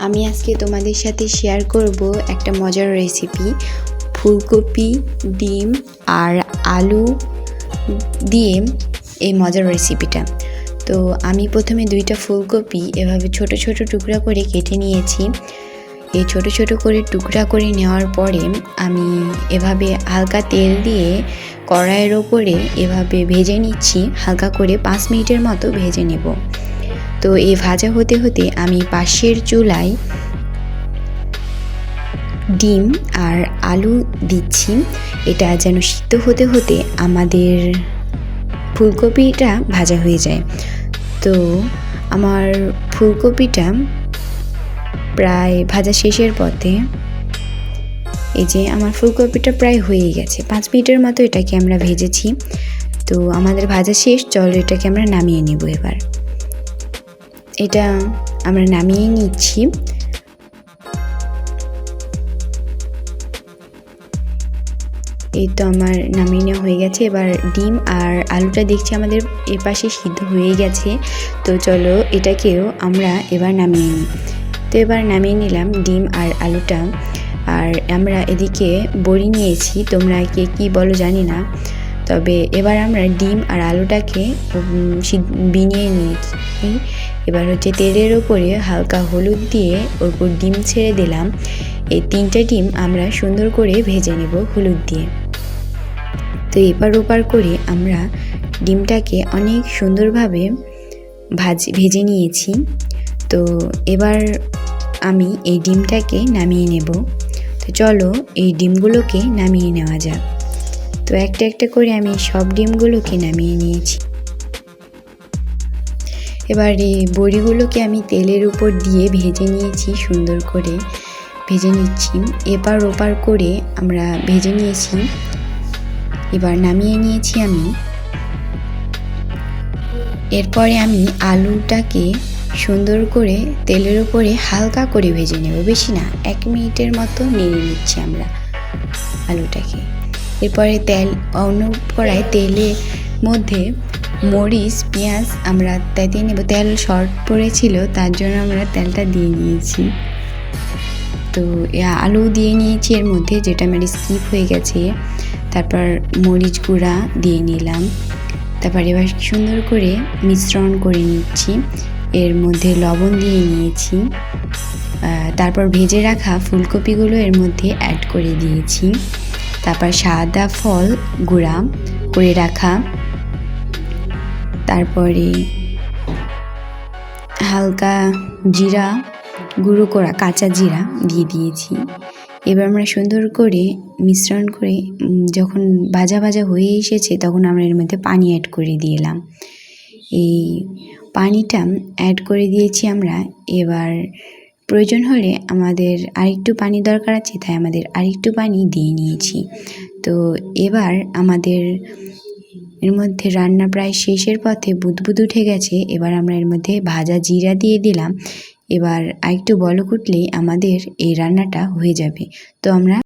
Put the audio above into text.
আমি আজকে তোমাদের সাথে শেয়ার করব একটা মজার রেসিপি, ফুলকপি, ডিম আর আলু দিয়ে এই মজার রেসিপিটা। তো আমি প্রথমে 2টা ফুলকপি এভাবে ছোট ছোট টুকরা করে কেটে নিয়েছি। এই ছোট ছোট করে টুকরা করে নেওয়ার পরে আমি এভাবে হালকা তেল দিয়ে কড়াইয়ের ওপরে এভাবে ভেজে নিচ্ছি, হালকা করে 5 মিনিটের মতো ভেজে নেব। তো এই ভাজা হতে হতে আমি পাশের চুলায় ডিম আর আলু দিচ্ছি। এটা যেন সিদ্ধ হতে হতে আমাদের ফুলকপিটা ভাজা হয়ে যায়। তো আমার ফুলকপিটা প্রায় ভাজা শেষের পথে। এই যে আমার ফুলকপিটা প্রায় হয়ে গেছে, 5 মিনিটের মতো এটাকে আমরা ভেজেছি। তো আমাদের ভাজা শেষ, চলো এটাকে আমরা নামিয়ে নেব। এবার এটা আমরা নামিয়ে নিচ্ছি। এই তো আমার নামিয়ে নেওয়া হয়ে গেছে। এবার ডিম আর আলুটা দেখছি আমাদের এপাশে সিদ্ধ হয়ে গেছে। তো চলো এটাকেও আমরা এবার নামিয়ে নিই। তো এবার নামিয়ে নিলাম ডিম আর আলুটা। আর আমরা এদিকে বড়ি নিয়েছি, তোমরা কে কী বলো জানি না। তবে এবার আমরা ডিম আর আলুটাকে বিনিয়ে নিয়েছি। এবার হচ্ছে তেলের ওপরে হালকা হলুদ দিয়ে ওর উপর ডিম ছেড়ে দিলাম। এই 3টে ডিম আমরা সুন্দর করে ভেজে নেব হলুদ দিয়ে। তো এপার ওপার করে আমরা ডিমটাকে অনেক সুন্দরভাবে ভেজে নিয়েছি। তো এবার আমি এই ডিমটাকে নামিয়ে নেব। তো চলো এই ডিমগুলোকে নামিয়ে নেওয়া যাক। তো একটা একটা করে আমি সব ডিমগুলোকে নামিয়ে নিয়েছি। এবার এই বড়িগুলোকে আমি তেলের উপর দিয়ে ভেজে নিয়েছি, সুন্দর করে ভেজে নিচ্ছি। এপার ওপার করে আমরা ভেজে নিয়েছি। এবার নামিয়ে নিয়েছি আমি। এরপরে আমি আলুটাকে সুন্দর করে তেলের উপরে হালকা করে ভেজে নেব, বেশি না, 1 মিনিটের মতো নেড়ে নিচ্ছি আমরা আলুটাকে। এরপরে অন্য কড়ায় তেলের মধ্যে মরিচ, পেঁয়াজ আমরা দিয়ে নেব। তেল শর্ট পড়েছিল, তার জন্য আমরা তেলটা দিয়ে নিয়েছি। তো আলু দিয়ে নিয়েছি এর মধ্যে, যেটা আমার স্কিপ হয়ে গেছে। তারপর মরিচ গুঁড়া দিয়ে নিলাম। তারপর এবার সুন্দর করে মিশ্রণ করে নিচ্ছি। এর মধ্যে লবণ দিয়ে নিয়েছি। তারপর ভেজে রাখা ফুলকপিগুলো এর মধ্যে অ্যাড করে দিয়েছি। তারপর সাদা ফল গুঁড়া করে রাখা, তারপরে হালকা জিরা গুঁড়ো করা কাঁচা জিরা দিয়ে দিয়েছি। এবার আমরা সুন্দর করে মিশ্রণ করে যখন ভাজা ভাজা হয়ে এসেছে, তখন আমরা এর মধ্যে পানি অ্যাড করে দিলাম। এই পানিটা অ্যাড করে দিয়েছি আমরা। এবার প্রয়োজন হলে আমাদের আরেকটু পানি দরকার আছে, তাই আমাদের আরেকটু পানি দিয়ে নিয়েছি। তো এবার আমাদের এর মধ্যে রান্না প্রায় শেষের পথে, বুদবুদ উঠে গেছে। এবার আমরা এর মধ্যে ভাজা জিরা দিয়ে দিলাম। এবার আরেকটু বলক উঠলেই আমাদের এই রান্নাটা হয়ে যাবে। তো আমরা